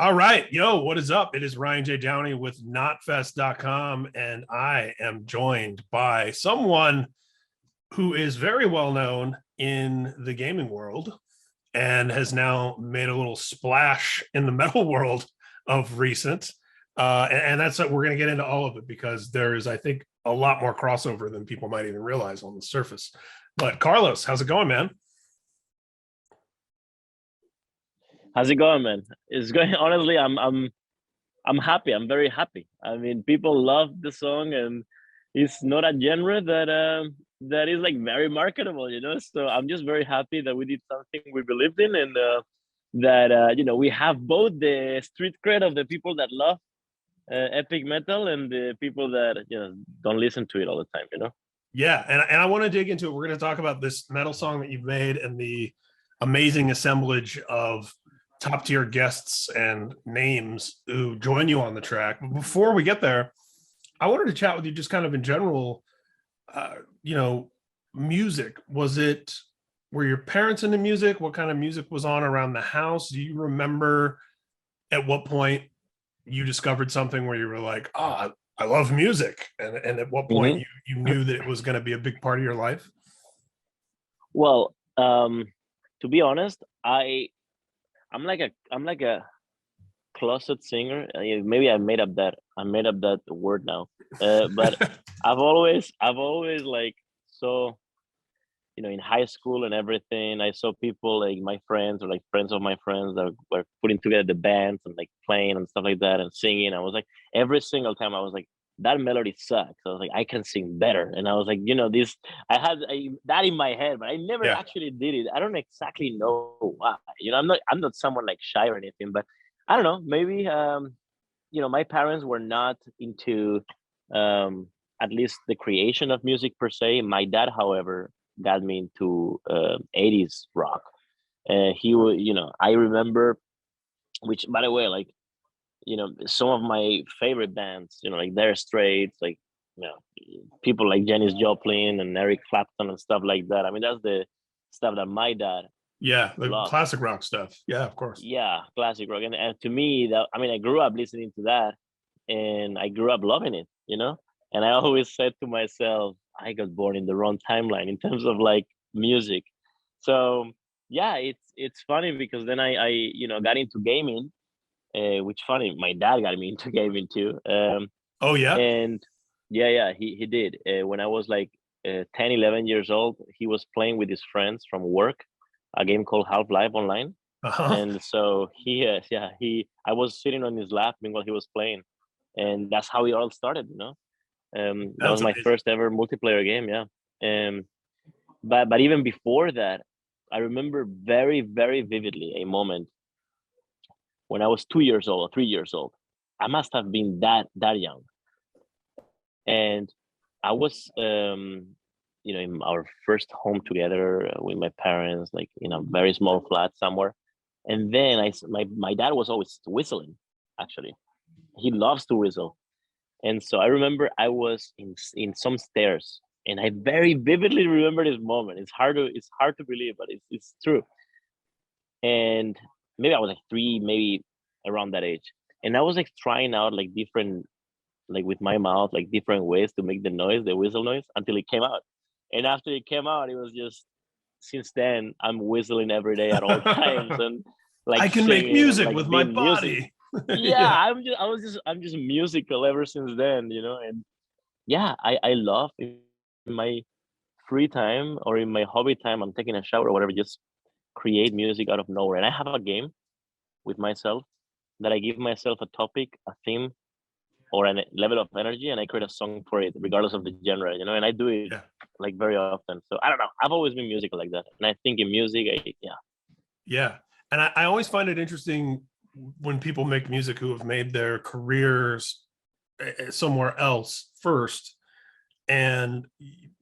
All right. Yo, what is up? It is Ryan J. Downey with notfest.com, and I am joined by someone who is very well known in the gaming world and has now made a little splash in the metal world of recent. And that's what we're going to get into all of it because there is, I think, a lot more crossover than people might even realize on the surface. But Carlos, how's it going, man? How's it going, man? It's going. Honestly, I'm happy. I'm very happy. I mean, people love the song, and it's not a genre that is like very marketable, you know. So I'm just very happy that we did something we believed in, and that we have both the street cred of the people that love epic metal and the people that don't listen to it all the time, you know. Yeah, and I want to dig into it. We're going to talk about this metal song that you've made and the amazing assemblage of top tier guests and names who join you on the track. But before we get there, I wanted to chat with you just kind of in general. Music. Were your parents into music? What kind of music was on around the house? Do you remember at what point you discovered something where you were like, I love music? And at what point you knew that it was going to be a big part of your life? Well, to be honest, I'm like a closet singer. Maybe I made up that word now. But I've always like, so in high school and everything, I saw people like my friends or like friends of my friends that were putting together the bands and like playing and stuff like that and singing. I was like, every single time I was like, that melody sucks. I was like, I can sing better. And I was like, this, I had that in my head, but I never actually did it. I don't exactly know why. I'm not someone like shy or anything, but I don't know. Maybe my parents were not into at least the creation of music per se. My dad, however, got me into 80s rock. He would, I remember, which by the way, like, some of my favorite bands, like Dire Straits, like, people like Janis Joplin and Eric Clapton and stuff like that. I mean, that's the stuff that my dad like classic rock stuff. Yeah, of course. Yeah, classic rock. And to me, I grew up listening to that and I grew up loving it, and I always said to myself, I got born in the wrong timeline in terms of like music. So yeah, it's funny because then I got into gaming, which funny, my dad got me into gaming too. Oh yeah. And yeah, he did. When I was like 10, 11 years old, he was playing with his friends from work, a game called Half-Life Online. And so I was sitting on his lap while he was playing, and that's how it all started, that was my first ever multiplayer game. But even before that, I remember very, very vividly a moment when I was 2 years old or 3 years old. I must have been that young, and I was in our first home together with my parents, like in a very small flat somewhere. And then my dad was always whistling. Actually, he loves to whistle. And so I remember I was in some stairs, and I very vividly remember this moment. It's hard to believe, but it's true. And maybe I was like 3, maybe around that age. And I was like trying out like different, like with my mouth, like different ways to make the whistle noise until it came out. And after it came out, it was just, since then I'm whistling every day at all times, and like I can make music with my body. I'm just musical ever since then, and yeah, I love in my free time or in my hobby time, I'm taking a shower or whatever, just create music out of nowhere. And I have a game with myself that I give myself a topic, a theme, or a level of energy, and I create a song for it, regardless of the genre, and I do it like very often. So I don't know. I've always been musical like that, and I think in music, yeah. And I always find it interesting when people make music who have made their careers somewhere else first, and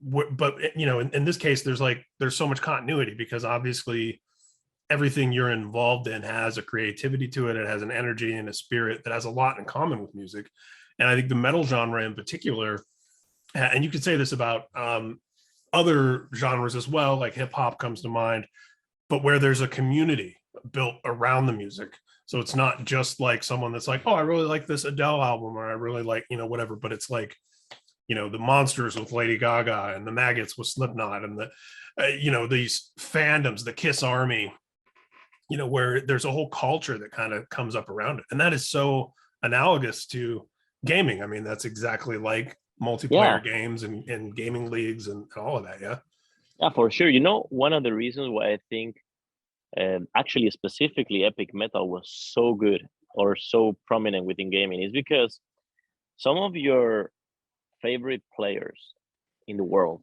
but in this case, there's so much continuity because obviously everything you're involved in has a creativity to it. It has an energy and a spirit that has a lot in common with music. And I think the metal genre in particular, and you could say this about other genres as well, like hip hop comes to mind, but where there's a community built around the music. So it's not just like someone that's like, oh, I really like this Adele album, or I really like, whatever, but it's like, the Monsters with Lady Gaga and the Maggots with Slipknot and the, these fandoms, the Kiss Army, where there's a whole culture that kind of comes up around it. And that is so analogous to gaming. I mean, that's exactly like multiplayer games and gaming leagues and all of that. Yeah. Yeah, for sure. One of the reasons why I think actually specifically epic metal was so good or so prominent within gaming is because some of your favorite players in the world,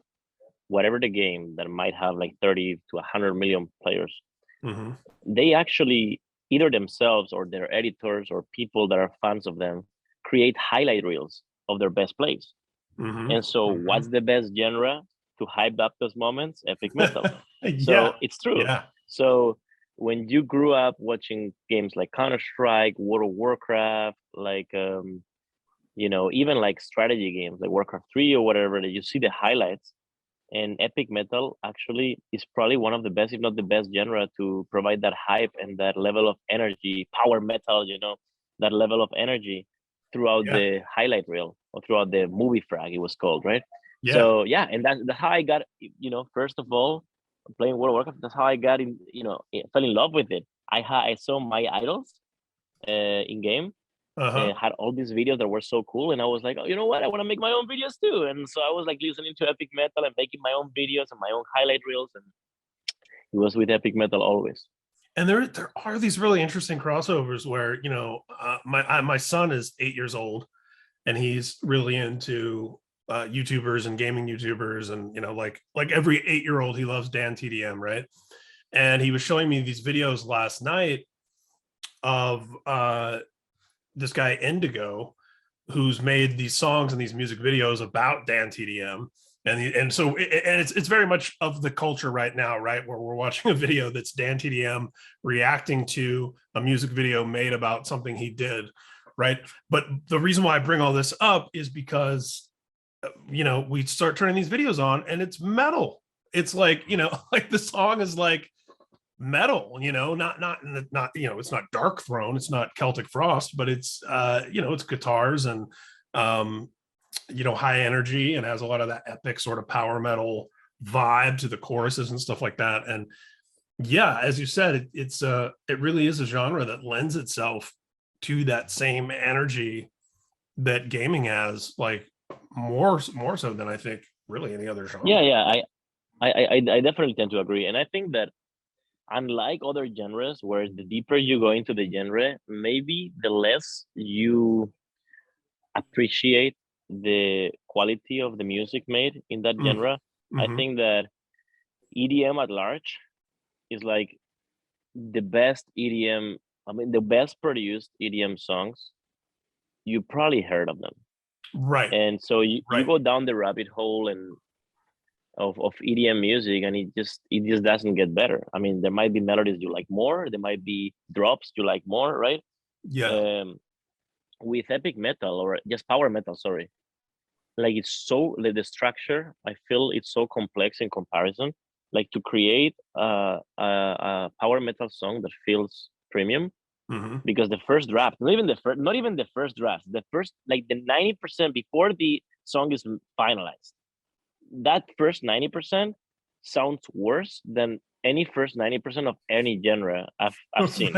whatever the game that might have like 30 to 100 million players, they actually either themselves or their editors or people that are fans of them create highlight reels of their best plays. And so what's the best genre to hype up those moments? Epic metal. So it's true. Yeah. So when you grew up watching games like Counter-Strike, World of Warcraft, like even like strategy games like Warcraft 3 or whatever, that you see the highlights, and epic metal actually is probably one of the best, if not the best genre to provide that hype and that level of energy, power metal, that level of energy throughout the highlight reel or throughout the movie frag, it was called, right? Yeah. So and that's how I got, first of all, playing World of Warcraft, that's how I got in, fell in love with it. I saw my idols in game. Had all these videos that were so cool, and I was like, oh, you know what, I want to make my own videos too. And so I was like listening to epic metal and making my own videos and my own highlight reels, and it was with epic metal always. And there are these really interesting crossovers where my son is 8 years old, and he's really into YouTubers and gaming YouTubers, and like every 8-year-old, he loves Dan TDM, right? And he was showing me these videos last night of this guy Indigo, who's made these songs and these music videos about Dan TDM. And so it's very much of the culture right now, right? Where we're watching a video that's Dan TDM reacting to a music video made about something he did, right? But the reason why I bring all this up is because, we start turning these videos on and it's metal. It's like, like the song is like metal, not it's not Dark Throne, it's not Celtic Frost, but it's it's guitars and high energy, and has a lot of that epic sort of power metal vibe to the choruses and stuff like that. And as you said, it really is a genre that lends itself to that same energy that gaming has, like more so than I think really any other genre. I definitely tend to agree. And I think that unlike other genres, where the deeper you go into the genre, maybe the less you appreciate the quality of the music made in that genre. I think that EDM at large is like the best EDM, the best produced EDM songs, you probably heard of them. Right. And so you go down the rabbit hole and of EDM music, and it just doesn't get better. I mean, there might be melodies you like more, there might be drops you like more, right? Yeah. With epic metal or just power metal, sorry, like it's so, the structure, I feel it's so complex in comparison. Like to create a power metal song that feels premium, because the first draft, not even the first draft, the first, like the 90% before the song is finalized, that first 90% sounds worse than any first 90% of any genre I've seen.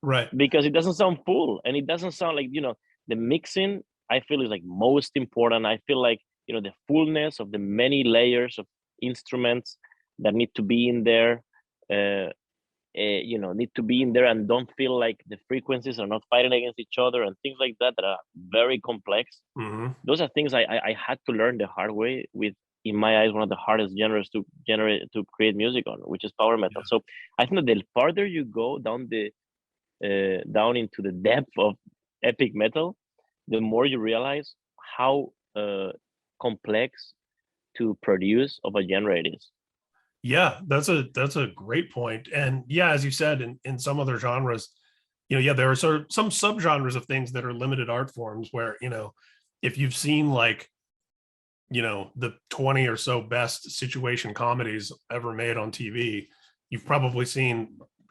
Right. Because it doesn't sound full, and it doesn't sound like, the mixing, I feel, is like most important. I feel like, the fullness of the many layers of instruments that need to be in there, need to be in there and don't feel like the frequencies are not fighting against each other and things like that are very complex. Those are things I had to learn the hard way with, in my eyes, one of the hardest genres to create music on, which is power metal. So I think that the farther you go down down into the depth of epic metal, the more you realize how complex to produce of a genre it is. Yeah, that's a great point. And as you said, in some other genres, there are some subgenres of things that are limited art forms where, if you've seen like, the 20 or so best situation comedies ever made on TV, you've probably seen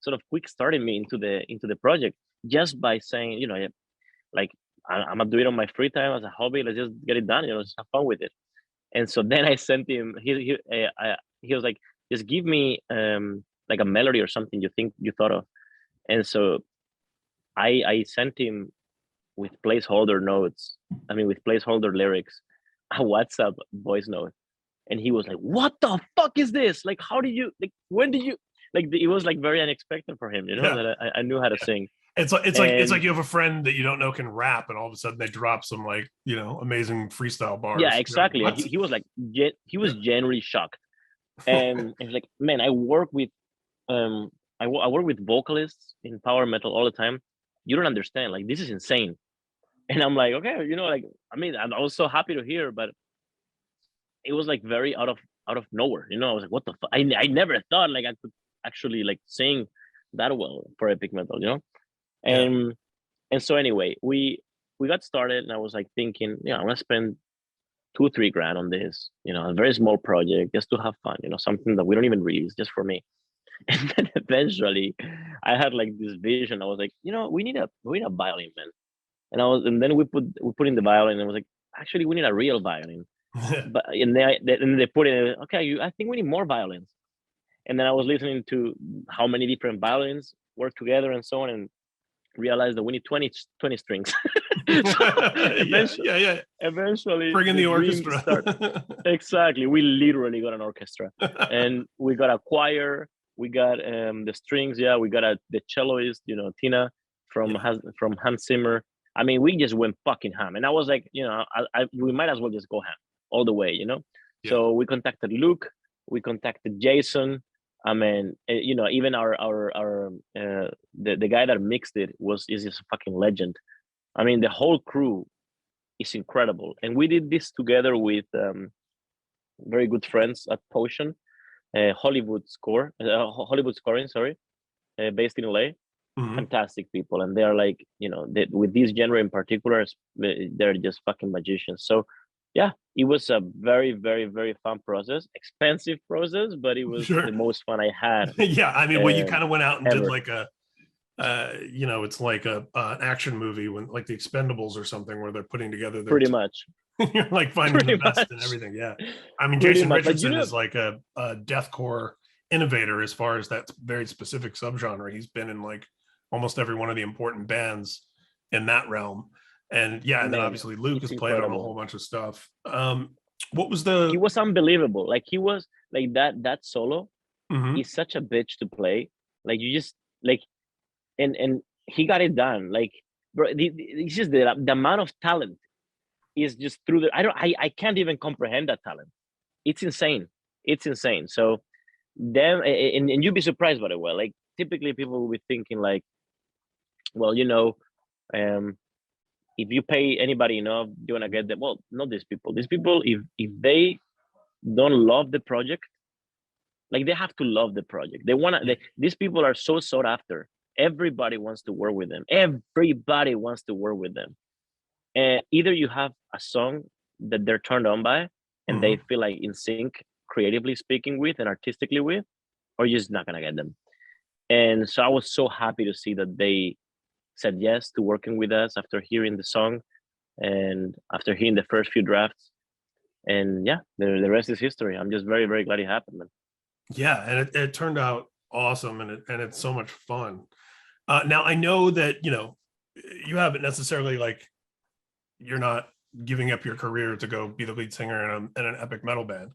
sort of quick started me into the project just by saying, you know, like I'm gonna do it on my free time as a hobby. Let's just get it done. You know, just have fun with it. And so then I sent him. He was like, just give me like a melody or something you think you thought of. And so I sent him with placeholder notes. I mean, with placeholder lyrics, a WhatsApp voice note, and he was like, "What the fuck is this? Like, how did you? Like, when did you? Like, it was like very unexpected for him, you know, Yeah. that I knew how to sing." It's like And you have a friend that you don't know can rap, and all of a sudden they drop some like, you know, amazing freestyle yeah, bars. You're like, exactly. And what? he was like, he was genuinely shocked, Yeah. and he's like, "Man, I work with I work with vocalists in power metal all the time. You don't understand. Like, this is insane." And I'm like, okay, you know, like, I mean, I was so happy to hear, but it was like very out of nowhere, you know. I was like, what the fuck? I never thought like I could actually like sing that well for epic metal, you know. Yeah. And so anyway, we got started, and I was like thinking, yeah, I'm gonna spend 2-3 grand on this, you know, a very small project just to have fun, you know, something that we don't even release, just for me. And then eventually I had like this vision. I was like, you know, we need a violin, man. And then we put in the violin, and I was like, actually we need a real violin. But and they put in, okay, I think we need more violins. And then I was listening to how many different violins work together and so on, and realized that we need 20 strings. So Yeah. eventually Bring in the the dream orchestra. started. Exactly, we literally got an orchestra, and we got a choir. We got the strings. Yeah, we got the celloist, you know, Tina Yeah. from Hans Zimmer. I mean, we just went fucking ham, and I was like, you know, we might as well just go ham all the way, you know. Yeah. So we contacted Luke, we contacted Jason. I mean, you know, even our the guy that mixed it is just a fucking legend. I mean, the whole crew is incredible, and we did this together with very good friends at Potion, Hollywood Scoring, sorry, based in LA. Mhm. Fantastic people, and they're like, you know, with this genre in particular, they're just fucking magicians. So yeah, it was a very, very, very fun process, expensive process, but it was Sure. the most fun I had Yeah. I mean, well, you kind of went out and did ever. like a, you know, it's like a an action movie when like the Expendables or something where they're putting together their Pretty much. you're like finding the Pretty best and much. everything. Yeah. I mean, Pretty Jason much. But you Richardson know, is like a deathcore innovator as far as that very specific subgenre. He's been in like almost every one of the important bands in that realm. And yeah, and then man, obviously Luke it's has played on a incredible. whole bunch of stuff. What was He the was unbelievable. Like, he was like that solo Mhm. is such a bitch to play. Like, you just like, and he got it done. Like, bro, it's just the amount of talent is just through the. I can't even comprehend that talent. It's insane. It's insane. So then, and you'd be surprised by the way. Like, typically people will be thinking like, well, you know, um, if you pay anybody enough, you're gonna get them. Well, not these people. These people, if they don't love the project, like, they have to love the project. They wanna. These people are so sought after. Everybody wants to work with them. Everybody wants to work with them. And either you have a song that they're turned on by, and they Mhm. feel like in sync, creatively speaking with and artistically with, or you're just not gonna get them. And so I was so happy to see that they said yes to working with us after hearing the song and after hearing the first few drafts. And yeah, the rest is history. I'm just very, very glad it happened, man. Yeah, and it turned out awesome, and it's so much fun. Now I know that you know you haven't necessarily like you're not giving up your career to go be the lead singer in an epic metal band.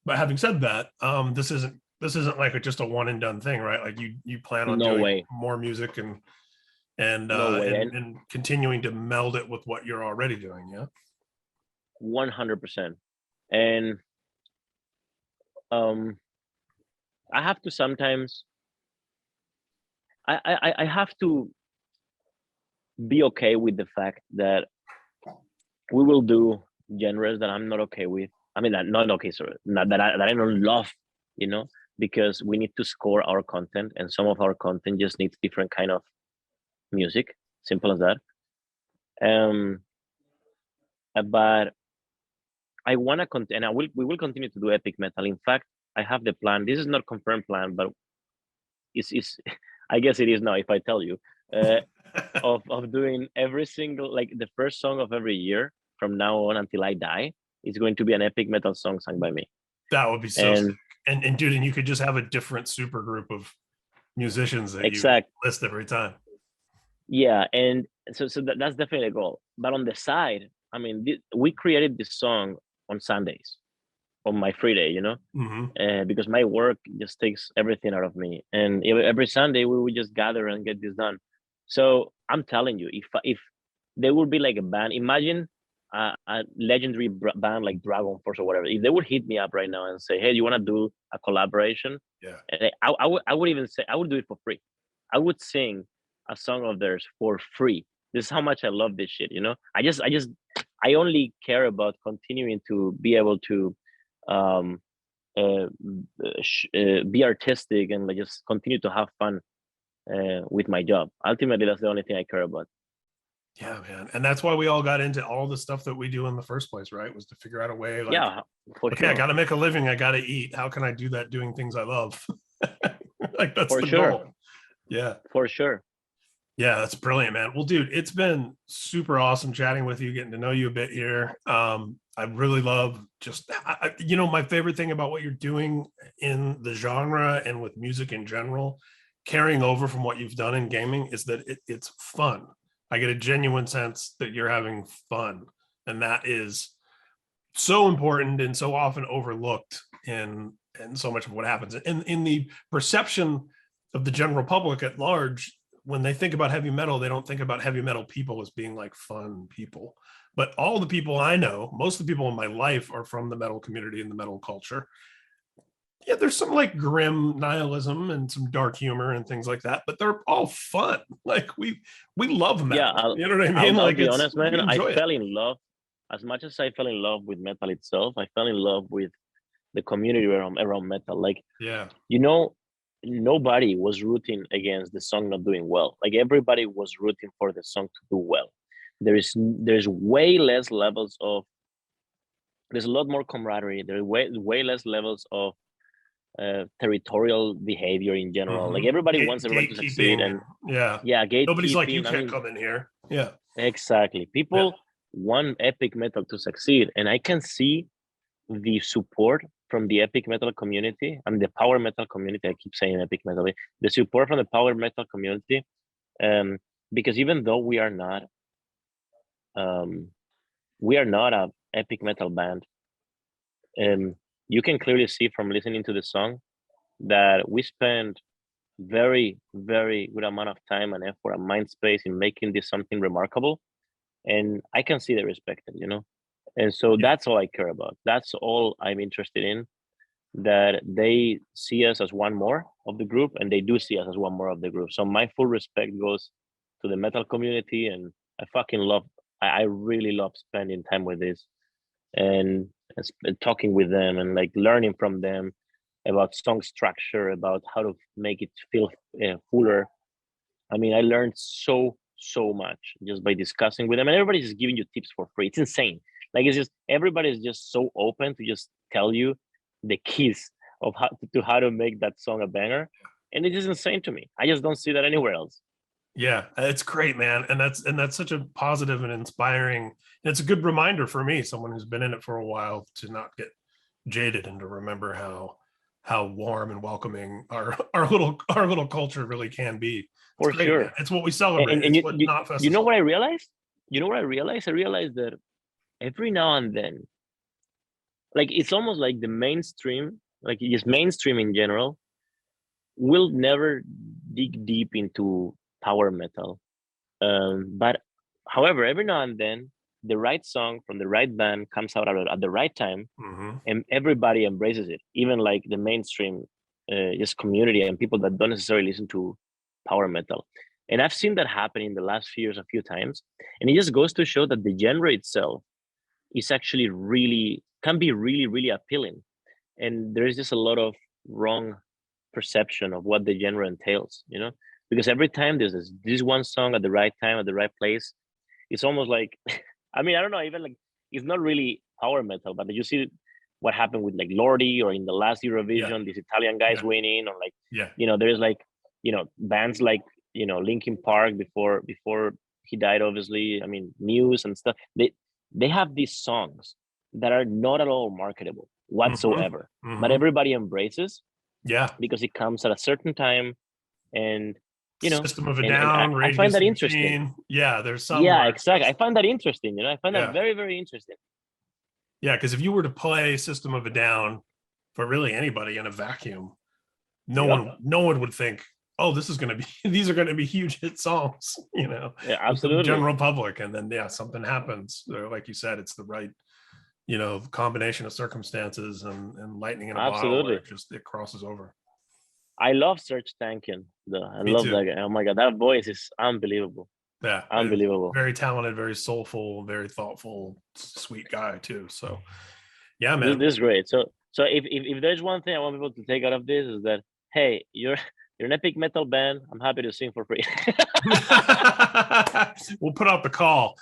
But having said that, this isn't like just a one and done thing, right? Like you plan on No doing way. more music No way. and continuing to meld it with what you're already doing. Yeah. 100%. And um I have to sometimes I have to be okay with the fact that we will do genres that I'm not okay with. I mean, not okay, sorry, not that I don't love, you know, because we need to score our content, and some of our content just needs different kind of music. Simple as that. Um, but I wanna continue, and we will continue to do epic metal. In fact, I have the plan. This is not confirmed plan, but it's I guess it is now if I tell you, uh, of doing every single, like the first song of every year from now on until I die is going to be an epic metal song sung by me. That would be so sick. And And dude, and you could just have a different super group of musicians that you exact, list every time. yeah, and so that's definitely a goal. But on the side, I mean, we created this song on Sundays, on my free day, Hmm. because my work just takes everything out of me. And every Sunday we would just gather and get this done. So I'm telling you, if there would be like a band, imagine a legendary band like Dragon Force or whatever. If they would hit me up right now and say, "Hey, do you want to do a collaboration?" Yeah. And I would even say I would do it for free. I would sing a song of theirs for free. This is how much I love this shit. I only care about continuing to be able to um, be artistic and like just continue to have fun with my job. Ultimately, that's the only thing I care about. Yeah, man. And that's why we all got into all the stuff that we do in the first place, right? Was to figure out a way like, Yeah, for okay, I sure, got to make a living. I got to eat. How can I do that doing things I love? Like, that's for the sure, goal. Yeah. for sure. Yeah, that's brilliant, man. Well, dude, it's been super awesome chatting with you, getting to know you a bit here. I really love just, my favorite thing about what you're doing in the genre and with music in general, carrying over from what you've done in gaming, is that it's fun. I get a genuine sense that you're having fun, and that is so important and so often overlooked in so much of what happens in the perception of the general public at large. When they think about heavy metal, they don't think about heavy metal people as being like fun people. But all the people I know, most of the people in my life are from the metal community and the metal culture. Yeah, there's some like grim nihilism and some dark humor and things like that, but they're all fun. Like we love Yeah, metal. I'll You know what I I'll, mean? I'll Like be it's honest, we man. I enjoy it. fell in love as much as I fell in love with metal itself. I fell in love with the community around metal. Like, Yeah. you know, nobody was rooting against the song not doing well. Like everybody was rooting for the song to do well. There's way less levels of there's a lot more camaraderie. There's way less levels of territorial behavior in general. Like Mhm. everybody wants everybody to succeed, Gatekeeping and and yeah. yeah, Nobody's like, you gatekeeping. I can't mean, come in here. Yeah. exactly. Yeah. People want epic metal to succeed, and I can see the support from the epic metal community. I mean, the power metal community. I keep saying epic metal. The support from the power metal community, um, because even though um, we are not a epic metal band, you can clearly see from listening to the song that we spend very, very good amount of time and effort and mind space in making this something remarkable. And I can see they respect it. And so Yeah. that's all I care about. That's all I'm interested in. That they see us as one more of the group, and they do see us as one more of the group. So my full respect goes to the metal community, and I fucking love. I really love spending time with this and talking with them and like learning from them about song structure, about how to make it feel fuller. I mean, I learned so much just by discussing with them, and everybody's just giving you tips for free. It's insane. Like it's just everybody's just so open to just tell you the keys of how to make that song a banger, and it is insane to me. I just don't see that anywhere else. Yeah, it's great, man. And that's such a positive and inspiring. And it's a good reminder for me, someone who's been in it for a while, to not get jaded and to remember how warm and welcoming our little culture really can be. It's For great, man. sure. It's what we celebrate. And It's what Knotfest you is know all what I about. realized? You know what I realized? I realized that every now and then, like it's almost like the mainstream, like just mainstream in general, will never dig deep into power metal. But however, every now and then, the right song from the right band comes out at the right time, Hmm. and everybody embraces it. Even like the mainstream, just community and people that don't necessarily listen to power metal. And I've seen that happen in the last few years a few times, and it just goes to show that the genre itself is actually really can be really appealing. And there is just a lot of wrong perception of what the genre entails, because every time there's this one song at the right time at the right place, it's almost like I mean, I don't know, even like it's not really power metal, but you see what happened with like Lordi or in the last Yeah. Eurovision, these Italian guys Yeah. winning, or like Yeah. there's like bands like Linkin Park before he died, obviously. I mean, Muse and stuff. They have these songs that are not at all marketable whatsoever, but everybody embraces Yeah, because it comes at a certain time, and System of a and Down, I Rage find Against that the interesting. Machine. Yeah, there's some. Yeah, where it's exactly. I just- find that interesting. I find that yeah, very, very interesting. yeah, because if you were to play System of a Down for really anybody in a vacuum, no one would think, oh, this is going to be these are going to be huge hit songs, Yeah, with the absolutely. general public. And then something happens, like you said, it's the right combination of circumstances and lightning in a bottle where it crosses over. I love Serge Tankian though. I Me love too. that guy. Oh my god, that voice is unbelievable. Yeah, Unbelievable. very talented, very soulful, very thoughtful, sweet guy too. So yeah, man. This is great. So if there's one thing I want people to take out of this is that, hey, you're an epic metal band. I'm happy to sing for free. We'll put out the call.